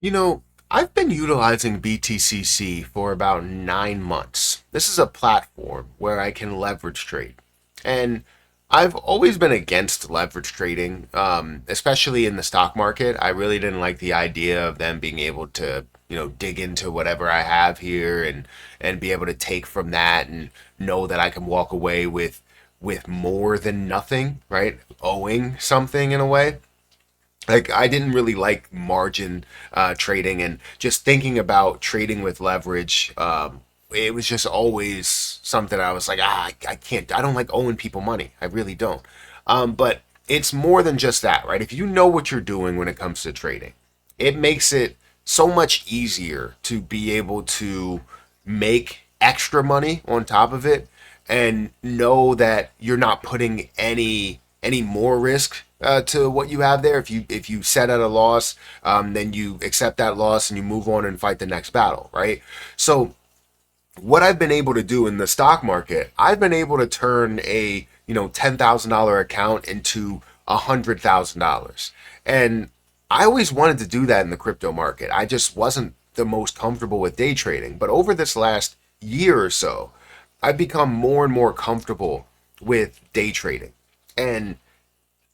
You know, I've been utilizing BTCC for about 9 months. This is a platform where I can leverage trade. And I've always been against leverage trading, especially in the stock market. I really didn't like the idea of them being able to, dig into whatever I have here and be able to take from that and know that I can walk away with more than nothing, right? Owing something in a way. Like, I didn't really like margin trading, and just thinking about trading with leverage. It was just always something I was like, I can't. I don't like owing people money. I really don't. But it's more than just that, right? If you know what you're doing when it comes to trading, it makes it so much easier to be able to make extra money on top of it and know that you're not putting any more risk to what you have there. If you set at a loss, then you accept that loss and you move on and fight the next battle, right? So what I've been able to do in the stock market, I've been able to turn a $10,000 account into $100,000, and I always wanted to do that in the crypto market. I just wasn't the most comfortable with day trading, but over this last year or so, I've become more and more comfortable with day trading, and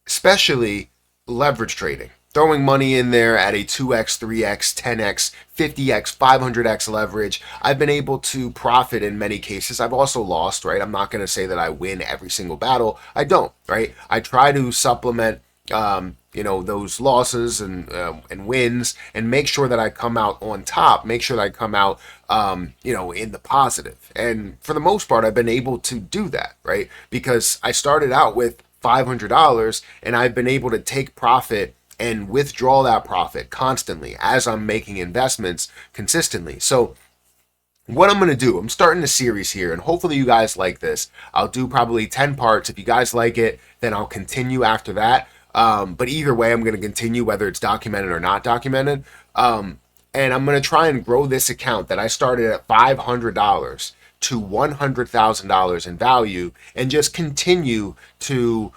especially leverage trading. Throwing money in there at a 2x, 3x, 10x, 50x, 500x leverage. I've been able to profit in many cases. I've also lost, right? I'm not going to say that I win every single battle. I don't, right? I try to supplement, those losses and wins, and make sure that I come out on top, make sure that I come out, in the positive. And for the most part, I've been able to do that, right? Because I started out with $500, and I've been able to take profit and withdraw that profit constantly as I'm making investments consistently. So what I'm going to do, I'm starting a series here, and hopefully you guys like this. I'll do probably 10 parts. If you guys like it, then I'll continue after that. But either way, I'm going to continue whether it's documented or not documented. And I'm going to try and grow this account that I started at $500 to $100,000 in value, and just continue to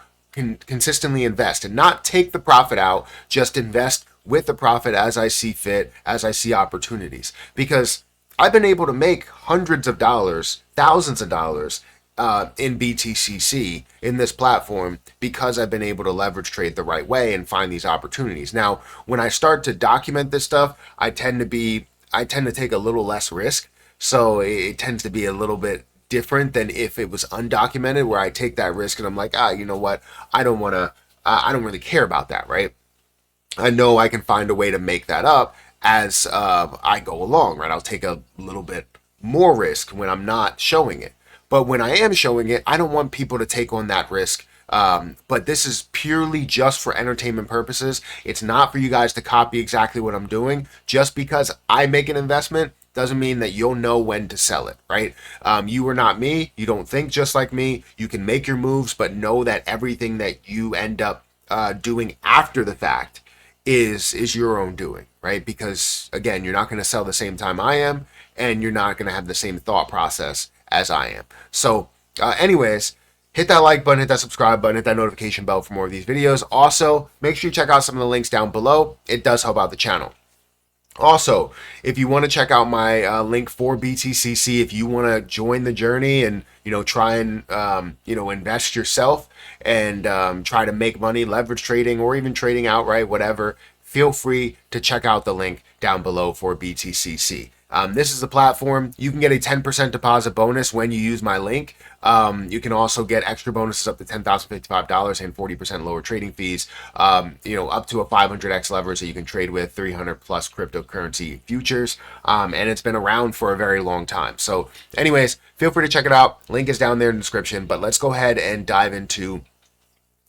consistently invest and not take the profit out, just invest with the profit as I see fit, as I see opportunities. Because I've been able to make hundreds of dollars, thousands of dollars in BTCC in this platform because I've been able to leverage trade the right way and find these opportunities. Now, when I start to document this stuff, I tend to take a little less risk. So it tends to be a little bit different than if it was undocumented, where I take that risk and I'm like, you know what? I don't want to, I don't really care about that, right? I know I can find a way to make that up as I go along, right? I'll take a little bit more risk when I'm not showing it. But when I am showing it, I don't want people to take on that risk. But this is purely just for entertainment purposes. It's not for you guys to copy exactly what I'm doing. Just because I make an investment doesn't mean that you'll know when to sell it, right? You are not me. You don't think just like me. You can make your moves, but know that everything that you end up doing after the fact is your own doing, right? Because again, you're not going to sell the same time I am, and you're not going to have the same thought process as I am. So, anyways, hit that like button, hit that subscribe button, hit that notification bell for more of these videos. Also, make sure you check out some of the links down below. It does help out the channel. Also, if you want to check out my link for BTCC, if you want to join the journey and try and invest yourself and try to make money, leverage trading, or even trading outright, whatever, feel free to check out the link down below for BTCC. This is the platform. You can get a 10% deposit bonus when you use my link. You can also get extra bonuses up to $10,055 and 40% lower trading fees. Up to a 500x leverage that you can trade with 300 plus cryptocurrency futures. And it's been around for a very long time. So anyways, feel free to check it out. Link is down there in the description. But let's go ahead and dive into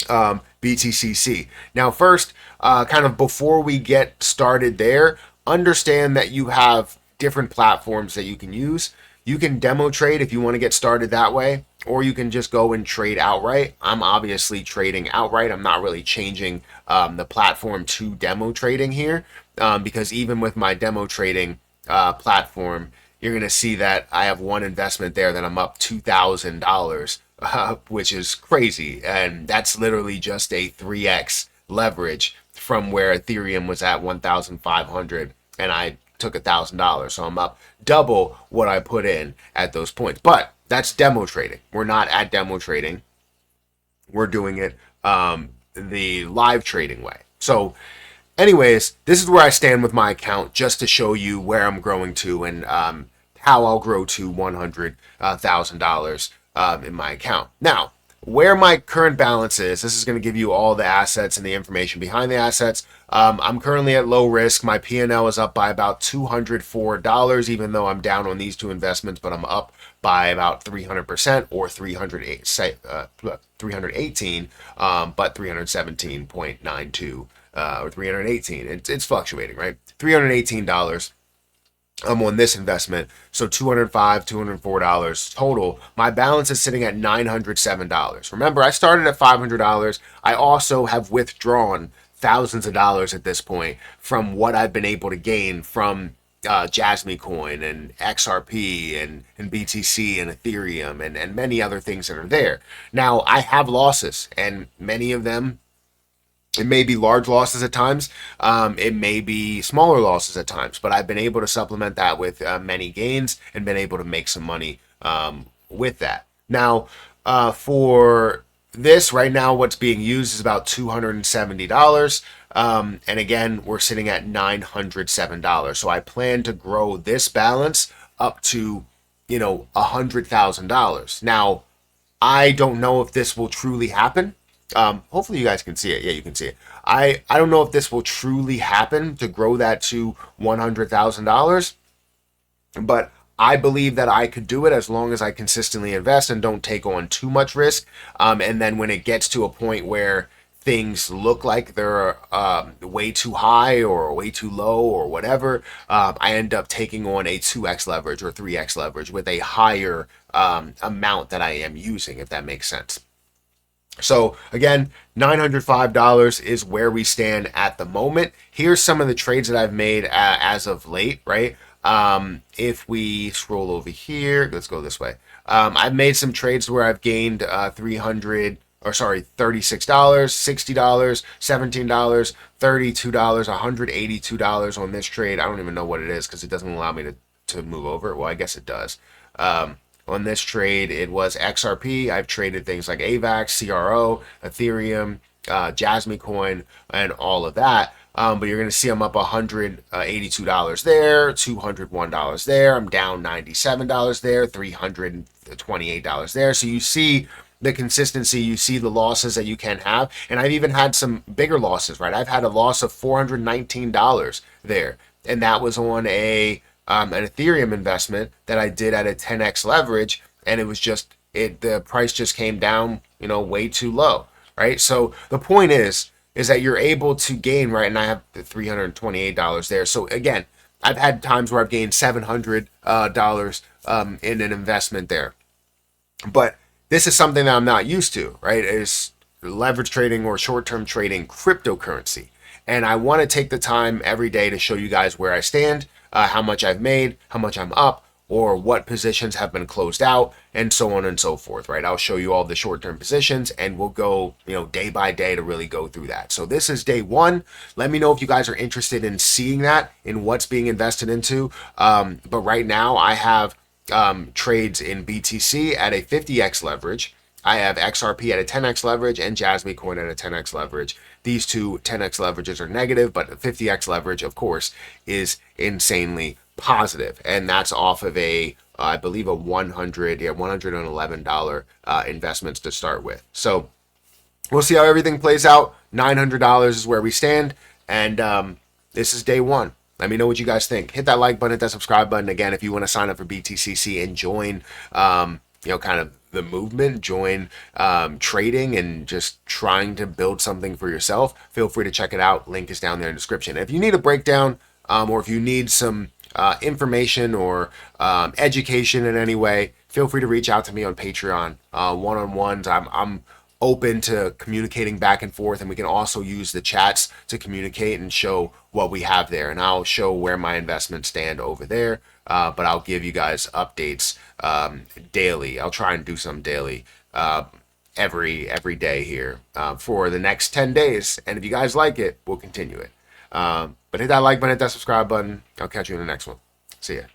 BTCC. Now, first, kind of before we get started there, understand that you have different platforms that you can use. You can demo trade if you want to get started that way, or you can just go and trade outright. I'm obviously trading outright. I'm not really changing the platform to demo trading here, because even with my demo trading platform, you're going to see that I have one investment there that I'm up $2,000, which is crazy. And that's literally just a 3x leverage from where Ethereum was at 1,500 and I took $1,000. So I'm up double what I put in at those points. But that's demo trading. We're not at demo trading. We're doing it the live trading way. So anyways, this is where I stand with my account, just to show you where I'm growing to, and how I'll grow to $100,000 in my account. Now, where my current balance is, this is going to give you all the assets and the information behind the assets. I'm currently at low risk. My P&L is up by about $204, even though I'm down on these two investments, but I'm up by about 300%, or 318, but 317.92. Or 318. It's fluctuating, right? $318. I'm on this investment, so $205, $204 total. My balance is sitting at $907. Remember, I started at $500. I also have withdrawn thousands of dollars at this point from what I've been able to gain from Jasmy Coin and XRP and BTC and Ethereum and many other things that are there. Now, I have losses, and many of them, it may be large losses at times. It may be smaller losses at times, but I've been able to supplement that with many gains and been able to make some money with that. Now, for this right now, what's being used is about $270. And again, we're sitting at $907. So I plan to grow this balance up to, $100,000. Now, I don't know if this will truly happen. Hopefully you guys can see it. Yeah, you can see it. I don't know if this will truly happen to grow that to $100,000, but I believe that I could do it as long as I consistently invest and don't take on too much risk. And then when it gets to a point where things look like they're way too high or way too low or whatever, I end up taking on a 2x leverage or 3x leverage with a higher amount that I am using, if that makes sense. So again, $905 is where we stand at the moment. Here's some of the trades that I've made as of late, right? If we scroll over here, let's go this way. I've made some trades where I've gained $36, $60, $17, $32, $182 on this trade. I don't even know what it is because it doesn't allow me to move over. Well, I guess it does. On this trade, it was XRP. I've traded things like AVAX, CRO, Ethereum, Jasmy Coin, and all of that. But you're going to see I'm up $182 there, $201 there. I'm down $97 there, $328 there. So you see the consistency, you see the losses that you can have. And I've even had some bigger losses, right? I've had a loss of $419 there. And that was on an Ethereum investment that I did at a 10x leverage, and it was just the price just came down, way too low, right? So the point is that you're able to gain, right? And I have the $328 there. So again, I've had times where I've gained $700 in an investment there, but this is something that I'm not used to, right? Is leverage trading or short-term trading cryptocurrency. And I want to take the time every day to show you guys where I stand, how much I've made, how much I'm up, or what positions have been closed out, and so on and so forth, right? I'll show you all the short-term positions, and we'll go, day by day to really go through that. So this is day one. Let me know if you guys are interested in seeing that, in what's being invested into. But right now, I have trades in BTC at a 50x leverage. I have XRP at a 10x leverage and Jasmy Coin at a 10x leverage. These two 10x leverages are negative, but 50x leverage, of course, is insanely positive. And that's off of I believe a $111 investments to start with. So we'll see how everything plays out. $900 is where we stand. And this is day one. Let me know what you guys think. Hit that like button, hit that subscribe button. Again, if you want to sign up for BTCC and join, kind of the movement, join trading and just trying to build something for yourself, feel free to check it out. Link is down there in the description. If you need a breakdown or if you need some information or education in any way, feel free to reach out to me on Patreon. One-on-ones. I'm open to communicating back and forth, and we can also use the chats to communicate and show what we have there, and I'll show where my investments stand over there, but I'll give you guys updates daily. I'll try and do some daily every day here for the next 10 days, and if you guys like it, we'll continue it. But But hit that like button, hit that subscribe button. I'll catch you in the next one. See ya.